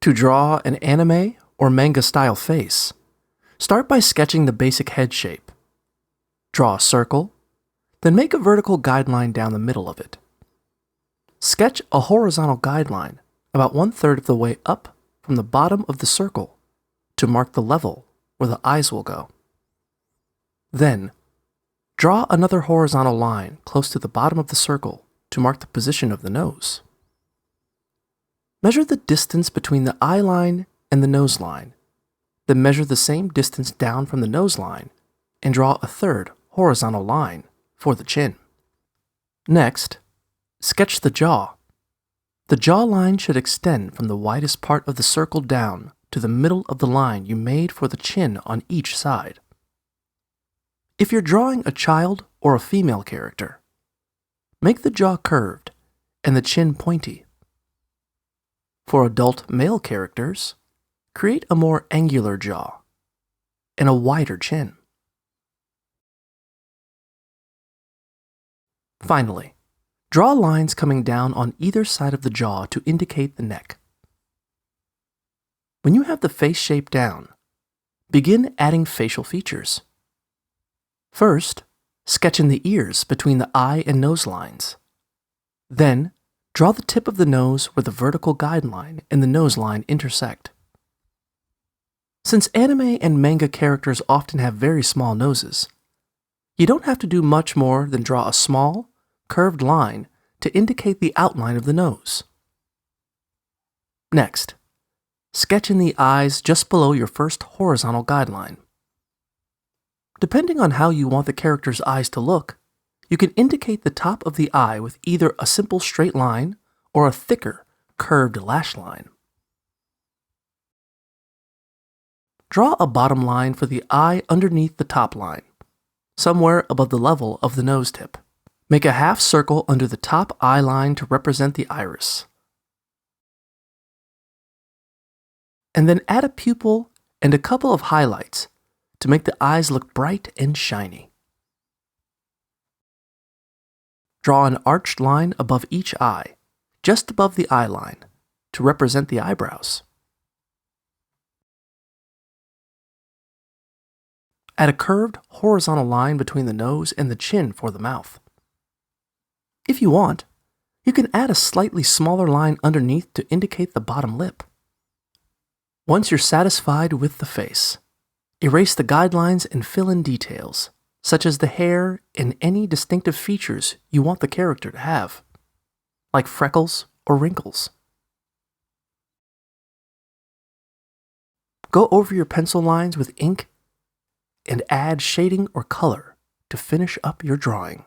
To draw an anime or manga style face, start by sketching the basic head shape. Draw a circle, then make a vertical guideline down the middle of it. Sketch a horizontal guideline about 1/3 of the way up from the bottom of the circle to mark the level where the eyes will go. Then, draw another horizontal line close to the bottom of the circle to mark the position of the nose. Measure the distance between the eye line and the nose line, then measure the same distance down from the nose line and draw a third horizontal line for the chin. Next, sketch the jaw. The jawline should extend from the widest part of the circle down to the middle of the line you made for the chin on each side. If you're drawing a child or a female character, make the jaw curved and the chin pointy. For adult male characters, create a more angular jaw and a wider chin. Finally, draw lines coming down on either side of the jaw to indicate the neck. When you have the face shape down, begin adding facial features. First, sketch in the ears between the eye and nose lines. Then, draw the tip of the nose where the vertical guideline and the nose line intersect. Since anime and manga characters often have very small noses, you don't have to do much more than draw a small, curved line to indicate the outline of the nose. Next, sketch in the eyes just below your first horizontal guideline. Depending on how you want the character's eyes to look, you can indicate the top of the eye with either a simple straight line or a thicker, curved lash line. Draw a bottom line for the eye underneath the top line, somewhere above the level of the nose tip. Make a half circle under the top eye line to represent the iris. And then add a pupil and a couple of highlights to make the eyes look bright and shiny. Draw an arched line above each eye, just above the eye line, to represent the eyebrows. Add a curved horizontal line between the nose and the chin for the mouth. If you want, you can add a slightly smaller line underneath to indicate the bottom lip. Once you're satisfied with the face, erase the guidelines and fill in details, such as the hair and any distinctive features you want the character to have, like freckles or wrinkles. Go over your pencil lines with ink and add shading or color to finish up your drawing.